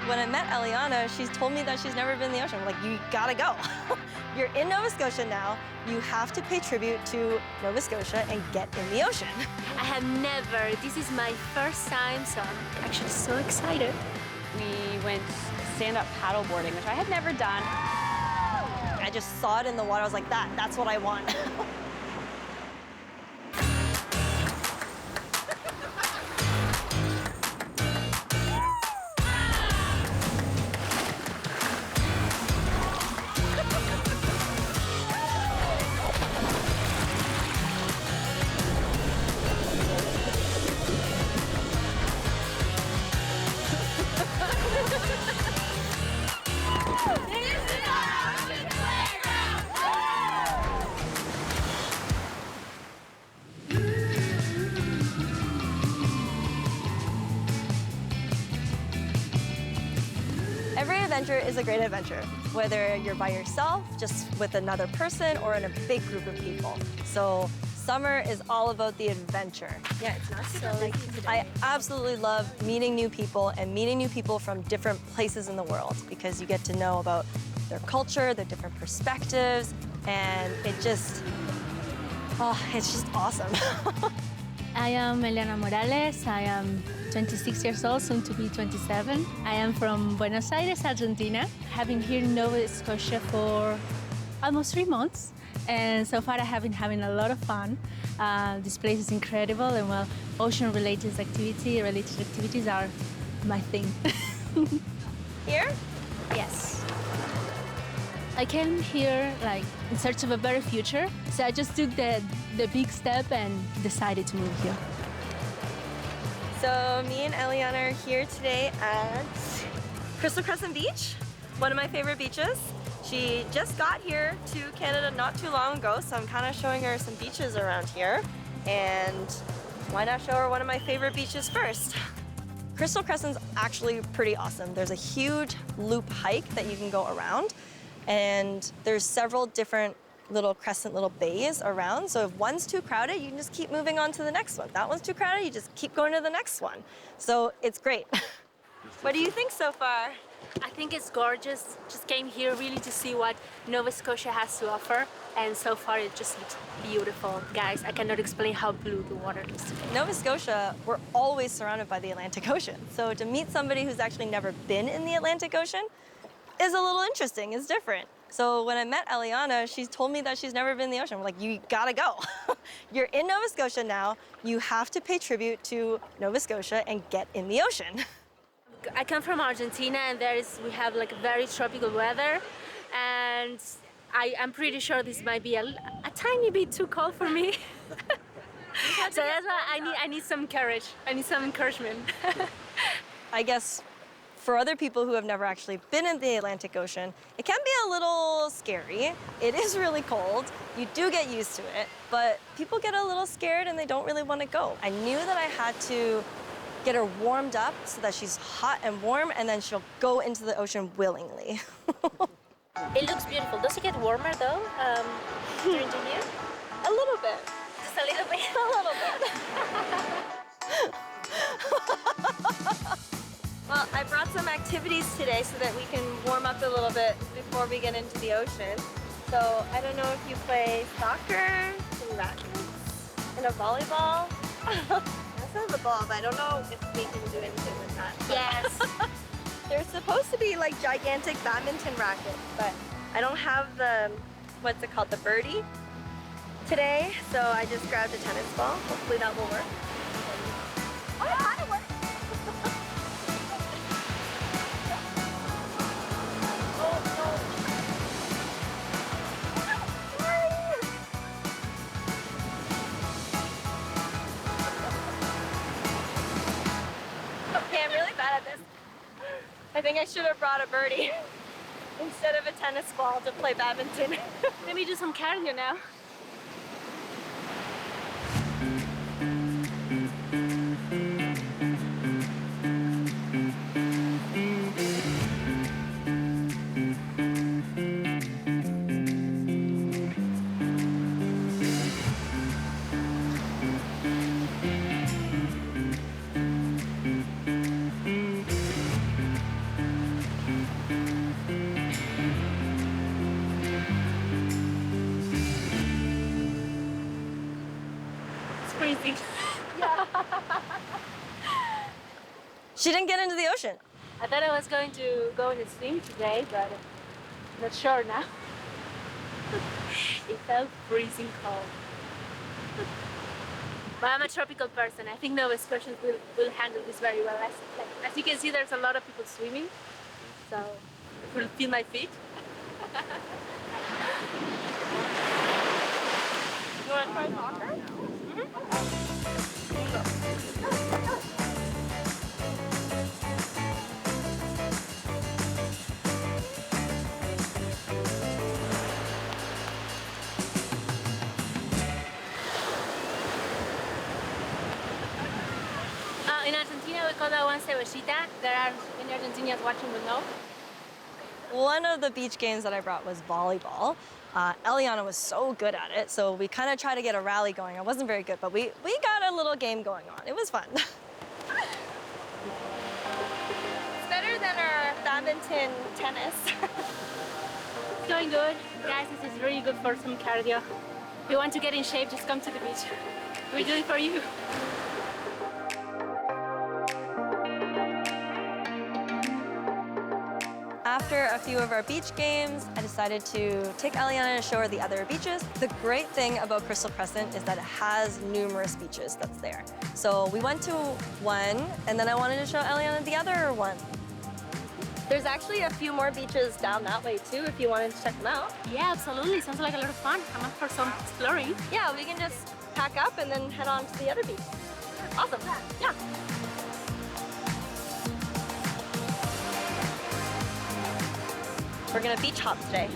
When I met Eliana, she's told me that she's never been in the ocean. I'm like, you gotta go. You're in Nova Scotia now. You have to pay tribute to Nova Scotia and get in the ocean. I have never. This is my first time, so I'm actually so excited. We went stand-up paddleboarding, which I had never done. I just saw it in the water. I was like, that's what I want. Every adventure is a great adventure, whether you're by yourself, just with another person, or in a big group of people. So summer is all about the adventure. Yeah, it's not so like today. I absolutely love meeting new people and meeting new people from different places in the world because you get to know about their culture, their different perspectives, and it's just awesome. I am Elena Morales. I am 26 years old, soon to be 27. I am from Buenos Aires, Argentina. I've been here in Nova Scotia for almost 3 months, and so far I have been having a lot of fun. This place is incredible, and well, ocean-related activities are my thing. Here? Yes. I came here like in search of a better future, so I just took the big step and decided to move here. So me and Eliana are here today at Crystal Crescent Beach, one of my favorite beaches. She just got here to Canada not too long ago, so I'm kind of showing her some beaches around here. And why not show her one of my favorite beaches first? Crystal Crescent's actually pretty awesome. There's a huge loop hike that you can go around, and there's several different little crescent little bays around. So if one's too crowded, you can just keep moving on to the next one. That one's too crowded, you just keep going to the next one. So it's great. What do you think so far? I think it's gorgeous. Just came here really to see what Nova Scotia has to offer, and so far it just looks beautiful. Guys, I cannot explain how blue the water is today. Nova Scotia, we're always surrounded by the Atlantic Ocean. So to meet somebody who's actually never been in the Atlantic Ocean is a little interesting, it's different. So when I met Eliana, she told me that she's never been in the ocean. We're like, you gotta go. You're in Nova Scotia now. You have to pay tribute to Nova Scotia and get in the ocean. I come from Argentina, and we have like very tropical weather, and I'm pretty sure this might be a tiny bit too cold for me. So that's why I need some courage. I need some encouragement. I guess for other people who have never actually been in the Atlantic Ocean, it can be a little scary. It is really cold. You do get used to it, but people get a little scared and they don't really want to go. I knew that I had to get her warmed up so that she's hot and warm, and then she'll go into the ocean willingly. It looks beautiful. Does it get warmer though during the year? A little bit. Just a little bit. A little bit. Well, I brought some activities today so that we can warm up a little bit before we get into the ocean. So I don't know if you play soccer, some rackets, and a volleyball. That sounds a ball, but I don't know if we can do anything with that. Yes. They're supposed to be like gigantic badminton rackets, but I don't have the, what's it called, the birdie today, so I just grabbed a tennis ball. Hopefully that will work. Oh, it kind of works. Okay, I'm really bad at this. I think I should have brought a birdie instead of a tennis ball to play badminton. Let me do some cardio now. freezing. She didn't get into the ocean. I thought I was going to go in a swim today, but I'm not sure now. It felt freezing cold. But I'm a tropical person. I think Nova Scotians will handle this very well. As you can see, there's a lot of people swimming, so it will feel my feet. You want to try soccer? In Argentina, we call that one cebollita. There are many Argentinians watching will know. One of the beach games that I brought was volleyball. Eliana was so good at it, so we kind of tried to get a rally going. I wasn't very good, but we got a little game going on. It was fun. It's better than our badminton tennis. It's going good. Guys, this is really good for some cardio. If you want to get in shape, just come to the beach. We do it for you. After a few of our beach games, I decided to take Eliana to show her the other beaches. The great thing about Crystal Crescent is that it has numerous beaches that's there. So we went to one, and then I wanted to show Eliana the other one. There's actually a few more beaches down that way too, if you wanted to check them out. Yeah, absolutely. Sounds like a lot of fun. I'm up for some exploring. Yeah, we can just pack up and then head on to the other beach. Awesome. Yeah. We're gonna beach hop today.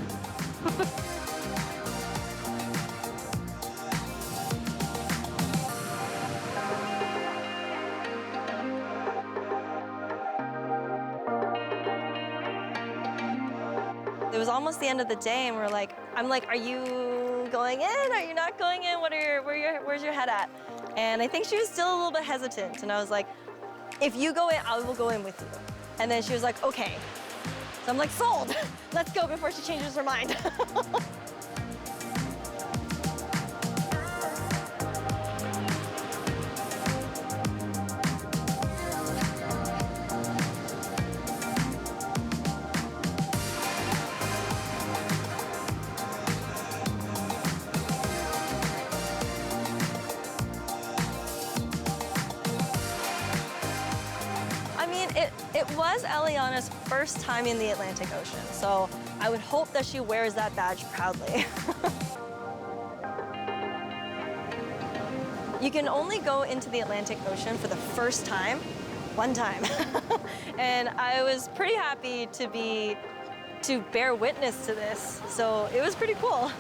It was almost the end of the day, and I'm like, are you going in? Are you not going in? Where's your head at? And I think she was still a little bit hesitant, and I was like, if you go in, I will go in with you. And then she was like, okay. So I'm like, sold! Let's go before she changes her mind. I mean, it was Eliana's first time in the Atlantic Ocean, so I would hope that she wears that badge proudly. You can only go into the Atlantic Ocean for the first time, one time. And I was pretty happy to bear witness to this, so it was pretty cool.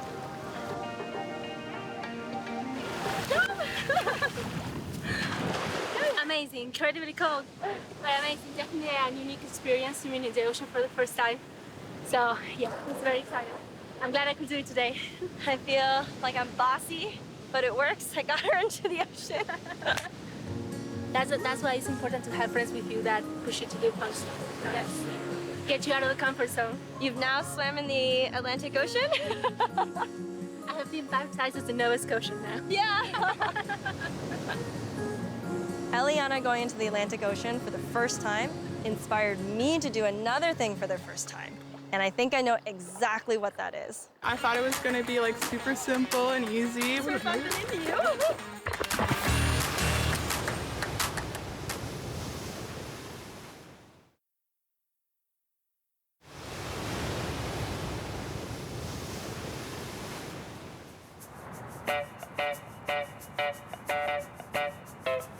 Amazing, incredibly cold, but amazing. Definitely a unique experience swimming in the ocean for the first time. So yeah, it's very exciting. I'm glad I could do it today. I feel like I'm bossy, but it works. I got her into the ocean. That's why it's important to have friends with you that push you to do fun stuff. Yes. Get you out of the comfort zone. You've now swam in the Atlantic Ocean? I have been baptized as a Nova Scotian now. Yeah. Eliana going into the Atlantic Ocean for the first time inspired me to do another thing for the first time. And I think I know exactly what that is. I thought it was going to be like super simple and easy. So bumping into you.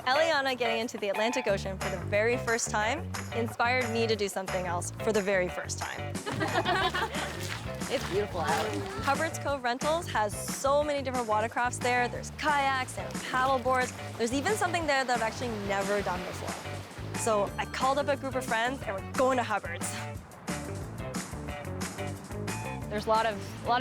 Eliana getting into the Atlantic Ocean for the very first time inspired me to do something else for the very first time. It's beautiful out. Hubbards Cove Rentals has so many different watercrafts there. There's kayaks and paddle boards. There's even something there that I've actually never done before. So I called up a group of friends and we're going to Hubbards. There's a lot of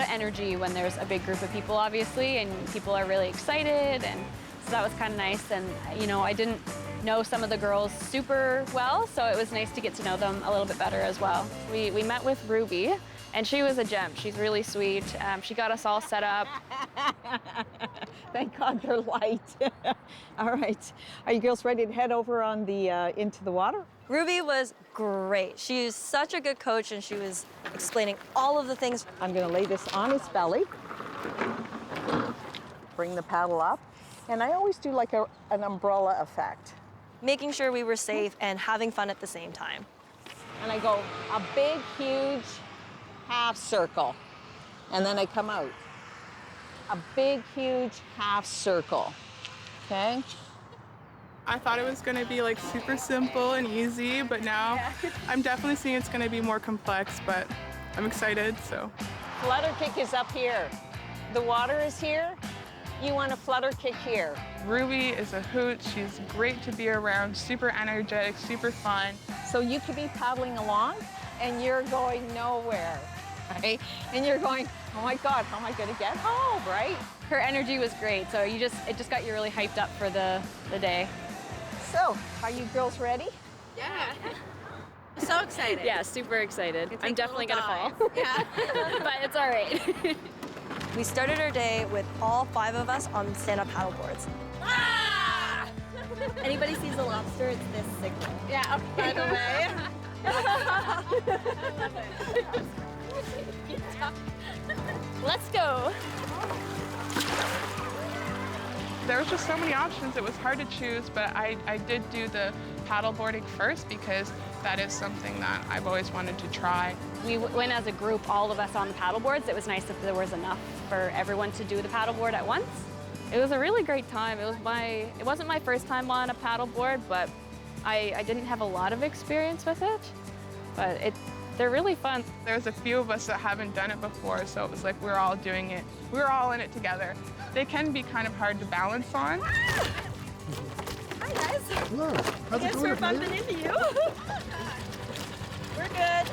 energy when there's a big group of people, obviously, and people are really excited, and so that was kind of nice. And you know, I didn't know some of the girls super well, so it was nice to get to know them a little bit better as well. We met with Ruby, And she was a gem. She's really sweet. She got us all set up. Thank God they're light. All right. Are you girls ready to head over on the into the water? Ruby was great. She was such a good coach, and she was explaining all of the things. I'm going to lay this on his belly. Bring the paddle up. And I always do like an umbrella effect. Making sure we were safe and having fun at the same time. And I go a big, huge half circle. And then I come out. A big, huge half circle. Okay? I thought it was going to be like super simple and easy, but now I'm definitely seeing it's going to be more complex, but I'm excited, so. Flutter kick is up here. The water is here. You want a flutter kick here. Ruby is a hoot. She's great to be around, super energetic, super fun. So you could be paddling along and you're going nowhere, right? And you're going, oh my God, how am I going to get home, right? Her energy was great, so it just got you really hyped up for the day. So, are you girls ready? Yeah. So excited. Yeah, super excited. It's I'm like definitely gonna fall. Yeah. But it's all right. We started our day with all 5 of us on stand-up paddle boards. Ah! Anybody sees a lobster, it's this signal. Yeah, by the way. Let's go. There was just so many options. It was hard to choose, but I did do the paddleboarding first because that is something that I've always wanted to try. We went as a group, all of us on the paddleboards. It was nice if there was enough for everyone to do the paddleboard at once. It was a really great time. It wasn't my first time on a paddleboard, but I didn't have a lot of experience with it. But they're really fun. There's a few of us that haven't done it before, so it was like we're all doing it. We're all in it together. They can be kind of hard to balance on. Hi, guys. Hello. How's I it guess going? we're bumping into you. We're good.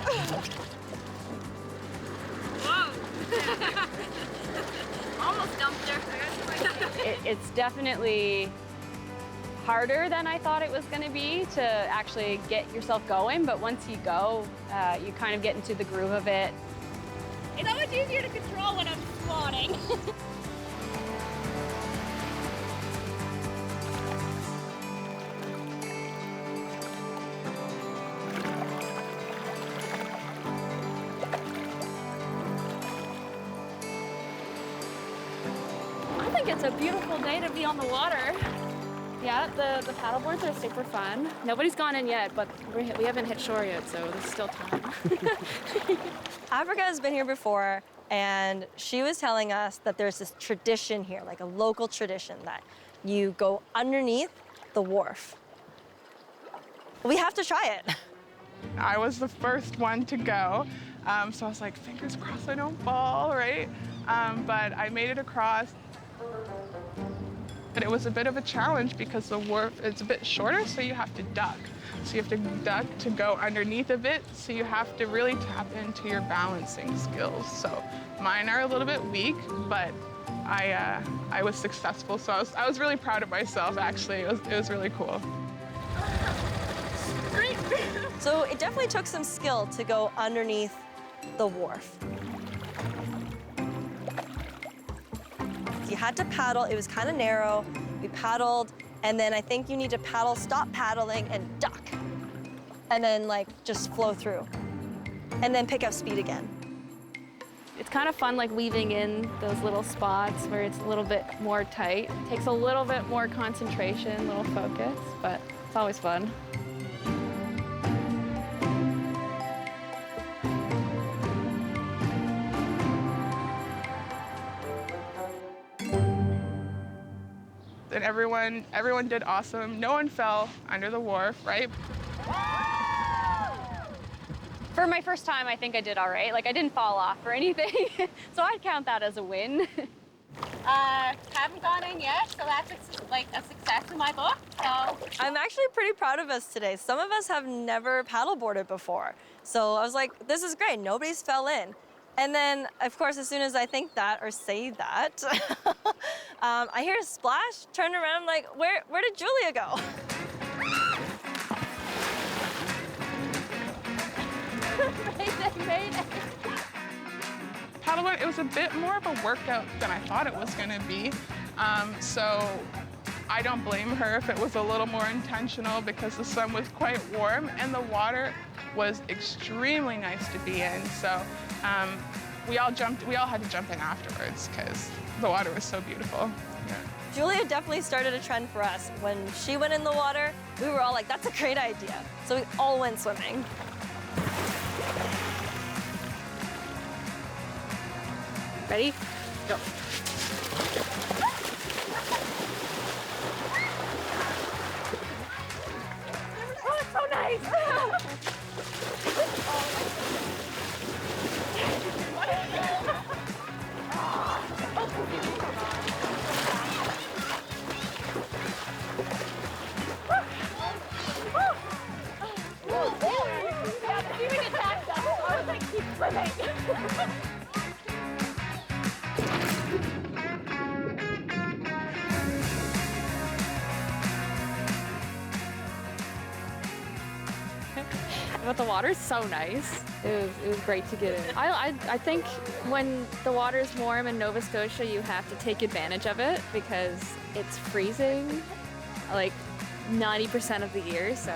Almost dumped her. It's definitely harder than I thought it was going to be to actually get yourself going, but once you go, you kind of get into the groove of it. It's always easier to control when I'm squatting. I think it's a beautiful day to be on the water. Yeah, the paddleboards are super fun. Nobody's gone in yet, but we haven't hit shore yet, so there's still time. Africa has been here before, and she was telling us that there's this tradition here, like a local tradition, that you go underneath the wharf. We have to try it. I was the first one to go, so I was like, fingers crossed I don't fall, right? But I made it across. But it was a bit of a challenge because the wharf is a bit shorter, so you have to duck. So you have to duck to go underneath a bit, so you have to really tap into your balancing skills. So mine are a little bit weak, but I was successful, so I was really proud of myself, actually. It was really cool. So it definitely took some skill to go underneath the wharf. You had to paddle, it was kind of narrow. We paddled, and then I think you need to stop paddling and duck. And then like just flow through. And then pick up speed again. It's kind of fun like weaving in those little spots where it's a little bit more tight. It takes a little bit more concentration, a little focus, but it's always fun. And everyone did awesome. No one fell under the wharf, right? For my first time, I think I did all right. Like I didn't fall off or anything, so I'd count that as a win. Haven't gone in yet, so that's like a success in my book. So I'm actually pretty proud of us today. Some of us have never paddleboarded before. So I was like, this is great, nobody's fell in. And then, of course, as soon as I think that or say that, I hear a splash, turn around, I'm like, where did Julia go? other one, it was a bit more of a workout than I thought it was gonna be. So I don't blame her if it was a little more intentional because the sun was quite warm and the water was extremely nice to be in. So we all had to jump in afterwards because the water was so beautiful. Yeah. Julia definitely started a trend for us. When she went in the water, we were all like, that's a great idea. So we all went swimming. Ready? Go. Oh, it's so nice! But the water's so nice. It was great to get in. I think when the water's warm in Nova Scotia, you have to take advantage of it because it's freezing like 90% of the year. So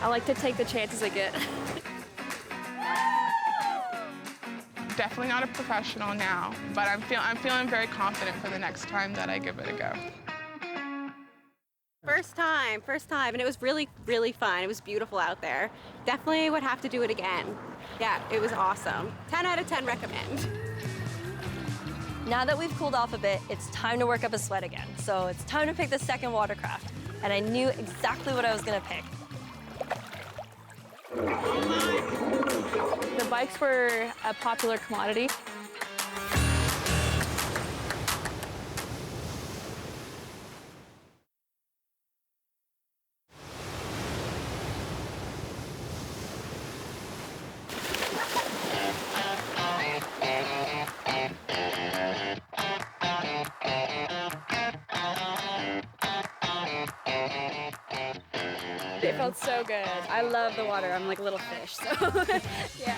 I like to take the chances I get. Definitely not a professional now, but I'm feeling very confident for the next time that I give it a go. First time, and it was really, really fun. It was beautiful out there. Definitely would have to do it again. Yeah, it was awesome. 10 out of 10 recommend. Now that we've cooled off a bit, it's time to work up a sweat again. So it's time to pick the second watercraft. And I knew exactly what I was gonna pick. The bikes were a popular commodity. It felt so good. I love the water. I'm like a little fish, so yeah,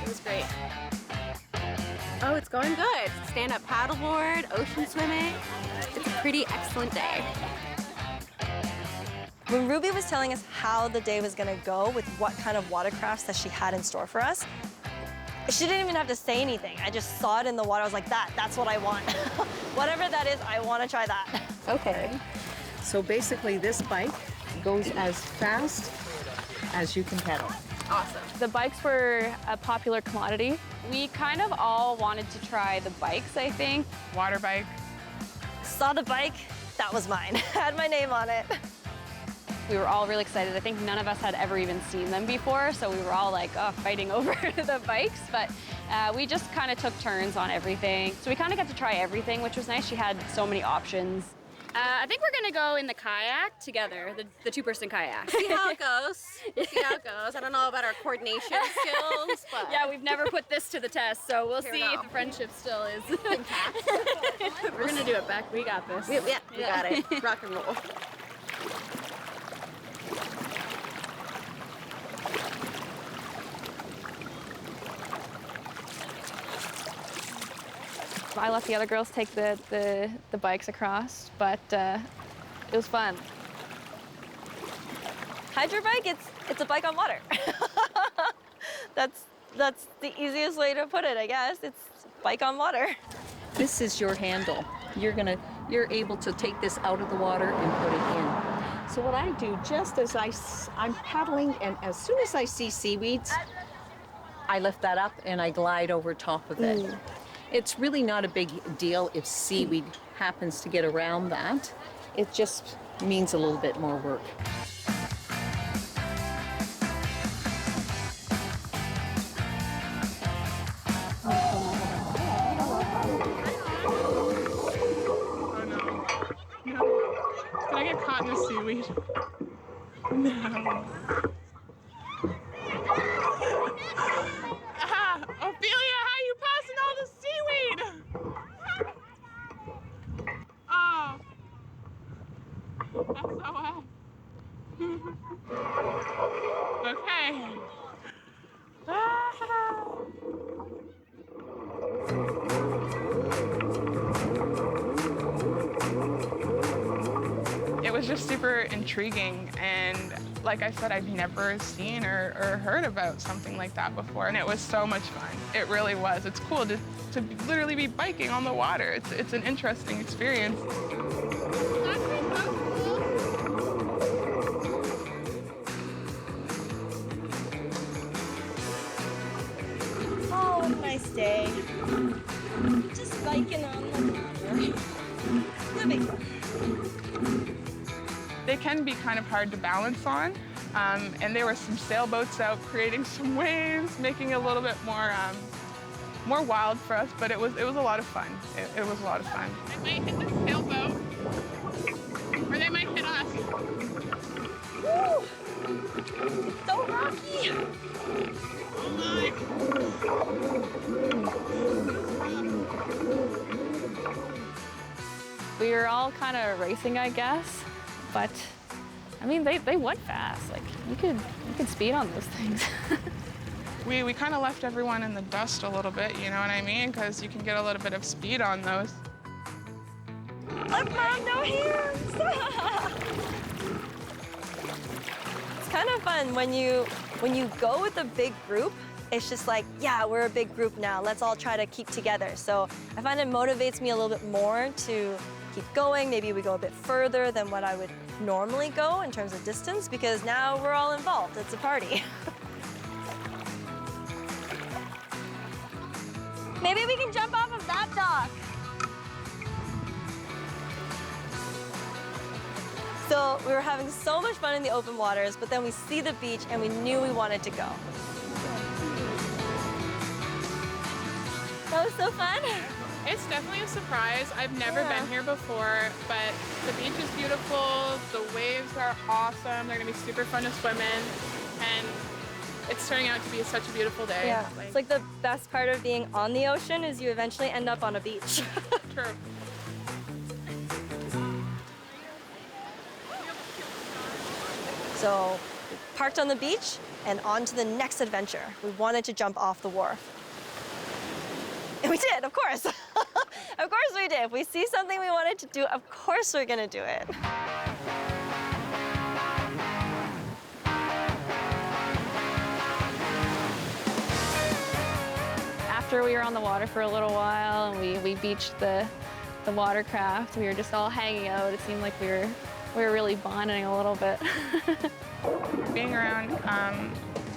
it was great. Oh, it's going good. Stand-up paddleboard, ocean swimming. It's a pretty excellent day. When Ruby was telling us how the day was gonna go with what kind of watercrafts that she had in store for us, she didn't even have to say anything. I just saw it in the water. I was like, that's what I want. Whatever that is, I wanna try that. Okay. So basically this bike goes as fast as you can pedal. Awesome. The bikes were a popular commodity. We kind of all wanted to try the bikes, I think. Water bike. Saw the bike, that was mine. Had my name on it. We were all really excited. I think none of us had ever even seen them before, so we were all like fighting over the bikes, but we just kind of took turns on everything. So we kind of got to try everything, which was nice. She had so many options. I think we're gonna go in the kayak together, the two-person kayak. See how it goes. See how it goes. I don't know about our coordination skills, but Yeah, we've never put this to the test, so we'll Here see we go. if the friendship still is. We're gonna do it, Beck. We got this. yeah, we got it. Rock and roll. I let the other girls take the bikes across, but it was fun. Hydro bike, it's a bike on water. That's the easiest way to put it, I guess. It's bike on water. This is your handle. You're able to take this out of the water and put it in. So what I do, just as I'm paddling, and as soon as I see seaweeds, I lift that up and I glide over top of it. It's really not a big deal if seaweed happens to get around that. It just means a little bit more work. Oh no. No. Did I get caught in the seaweed? No. Ophelia, how are you passing all the seaweed? Oh. That's so wet. Okay. super intriguing, and like I said, I'd never seen or heard about something like that before, and it was so much fun. It really was. It's cool to literally be biking on the water. It's an interesting experience. Oh, what a nice day. Just biking on the water. Living. They can be kind of hard to balance on, and there were some sailboats out creating some waves, making it a little bit more wild for us, but it was a lot of fun. It was a lot of fun. They might hit the sailboat, or they might hit us. Woo! It's so rocky. Oh my. We were all kind of racing, I guess, but I mean, they went fast. Like you could speed on those things. We kind of left everyone in the dust a little bit, you know what I mean? Because you can get a little bit of speed on those. Look, Mom, no hands! It's kind of fun when you go with a big group. It's just like, yeah, we're a big group now. Let's all try to keep together. So I find it motivates me a little bit more to keep going. Maybe we go a bit further than what I would normally go in terms of distance, because now we're all involved. It's a party. Maybe we can jump off of that dock. So we were having so much fun in the open waters, but then we see the beach and we knew we wanted to go. That was so fun. It's definitely a surprise. I've never been here before, but the beach is beautiful, the waves are awesome, they're gonna be super fun to swim in, and it's turning out to be such a beautiful day. Yeah, it's like the best part of being on the ocean is you eventually end up on a beach. True. So we parked on the beach and on to the next adventure. We wanted to jump off the wharf. And we did, of course. Of course we did. If we see something we wanted to do, of course we're gonna do it. After we were on the water for a little while and we beached the watercraft, we were just all hanging out. It seemed like we were really bonding a little bit. Being around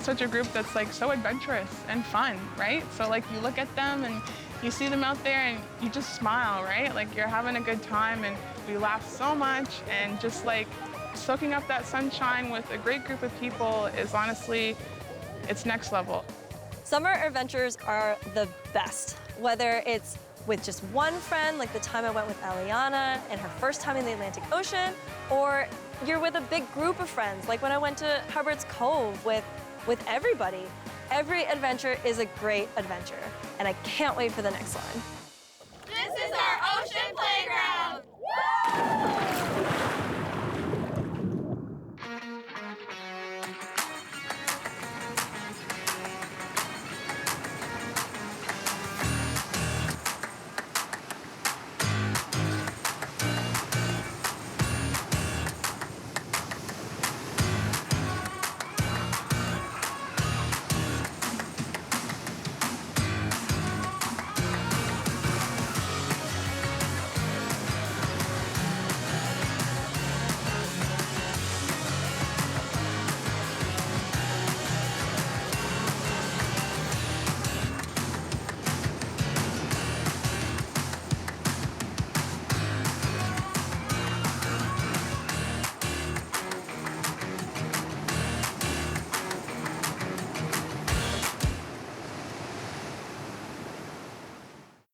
such a group that's like so adventurous and fun, right? So like you look at them and you see them out there and you just smile, right? Like you're having a good time, and we laugh so much, and just like soaking up that sunshine with a great group of people is honestly, it's next level. Summer adventures are the best, whether it's with just one friend, like the time I went with Eliana and her first time in the Atlantic Ocean, or you're with a big group of friends, like when I went to Hubbards Cove with everybody. Every adventure is a great adventure, and I can't wait for the next one.